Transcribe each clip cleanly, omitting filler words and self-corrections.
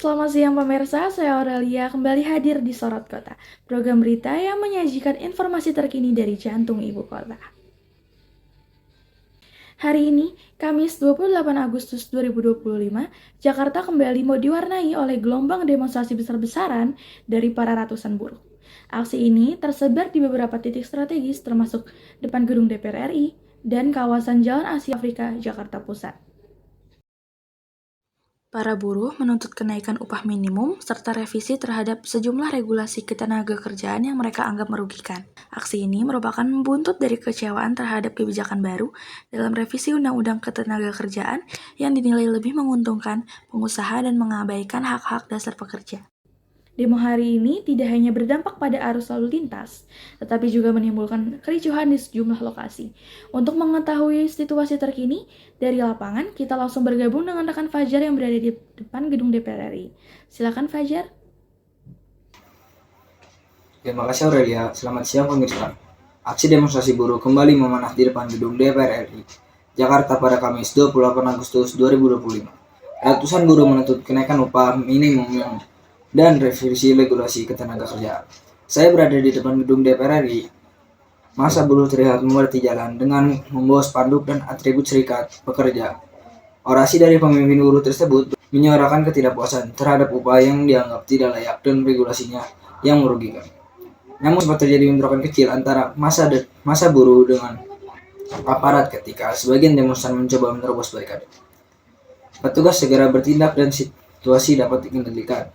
Selamat siang pemirsa, saya Aurelia kembali hadir di Sorot Kota, program berita yang menyajikan informasi terkini dari jantung ibu kota. Hari ini, Kamis 28 Agustus 2025, Jakarta kembali mau diwarnai oleh gelombang demonstrasi besar-besaran dari para ratusan buruh. Aksi ini tersebar di beberapa titik strategis termasuk depan gedung DPR RI dan kawasan Jalan Asia Afrika, Jakarta Pusat. Para buruh menuntut kenaikan upah minimum serta revisi terhadap sejumlah regulasi ketenagakerjaan yang mereka anggap merugikan. Aksi ini merupakan buntut dari kecewaan terhadap kebijakan baru dalam revisi Undang-Undang Ketenagakerjaan yang dinilai lebih menguntungkan pengusaha dan mengabaikan hak-hak dasar pekerja. Demo hari ini tidak hanya berdampak pada arus lalu lintas, tetapi juga menimbulkan kericuhan di sejumlah lokasi. Untuk mengetahui situasi terkini dari lapangan, kita langsung bergabung dengan rekan Fajar yang berada di depan gedung DPR RI. Silakan Fajar. Terima kasih Aurelia, selamat siang pemirsa. Aksi demonstrasi buruh kembali memanas di depan gedung DPR RI, Jakarta pada Kamis 28 Agustus 2025. Ratusan buruh menuntut kenaikan upah minimum dan revisi regulasi ketenagakerjaan. Saya berada di depan gedung DPR RI. Masa buruh terlihat memadati jalan dengan membawa spanduk dan atribut serikat pekerja. Orasi dari pemimpin buruh tersebut menyuarakan ketidakpuasan terhadap upah yang dianggap tidak layak dan regulasinya yang merugikan. Namun sempat terjadi bentrokan kecil antara masa buruh dengan aparat ketika sebagian demonstran mencoba menerobos barikade. Petugas segera bertindak dan situasi dapat dikendalikan.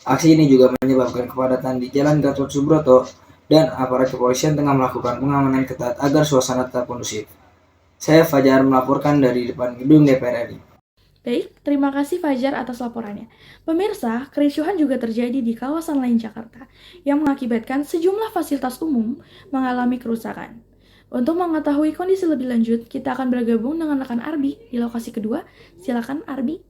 Aksi ini juga menyebabkan kepadatan di Jalan Gatot Subroto dan aparat kepolisian tengah melakukan pengamanan ketat agar suasana tetap kondusif. Saya Fajar melaporkan dari depan gedung DPR RI. Baik, terima kasih Fajar atas laporannya. Pemirsa, kericuhan juga terjadi di kawasan lain Jakarta yang mengakibatkan sejumlah fasilitas umum mengalami kerusakan. Untuk mengetahui kondisi lebih lanjut, kita akan bergabung dengan rekan Arbi di lokasi kedua. Silakan Arbi.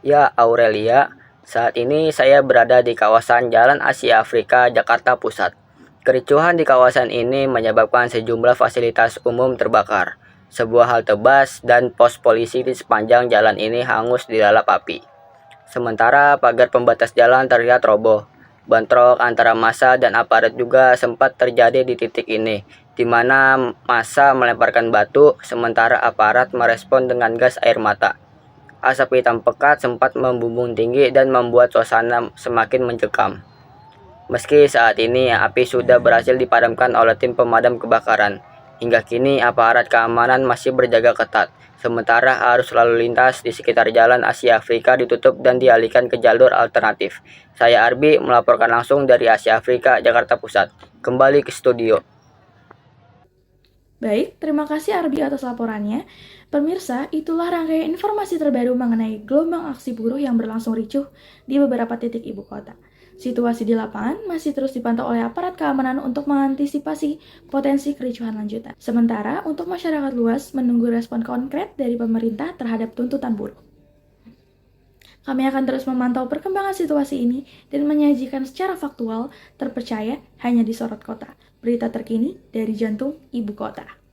Ya, Aurelia, saat ini saya berada di kawasan Jalan Asia Afrika, Jakarta Pusat. Kericuhan di kawasan ini menyebabkan sejumlah fasilitas umum terbakar. Sebuah halte bus dan pos polisi di sepanjang jalan ini hangus dilalap api. Sementara pagar pembatas jalan terlihat roboh. Bentrok antara massa dan aparat juga sempat terjadi di titik ini, di mana massa melemparkan batu, sementara aparat merespon dengan gas air mata. Asap hitam pekat sempat membumbung tinggi dan membuat suasana semakin mencekam. Meski saat ini api sudah berhasil dipadamkan oleh tim pemadam kebakaran, hingga kini aparat keamanan masih berjaga ketat, sementara arus lalu lintas di sekitar Jalan Asia Afrika ditutup dan dialihkan ke jalur alternatif. Saya Arbi melaporkan langsung dari Asia Afrika, Jakarta Pusat. Kembali ke studio. Baik, terima kasih Arbi atas laporannya. Pemirsa, itulah rangkaian informasi terbaru mengenai gelombang aksi buruh yang berlangsung ricuh di beberapa titik ibu kota. Situasi di lapangan masih terus dipantau oleh aparat keamanan untuk mengantisipasi potensi kericuhan lanjutan. Sementara untuk masyarakat luas menunggu respon konkret dari pemerintah terhadap tuntutan buruh. Kami akan terus memantau perkembangan situasi ini dan menyajikan secara faktual, terpercaya hanya di Sorot Kota. Berita terkini dari jantung ibu kota.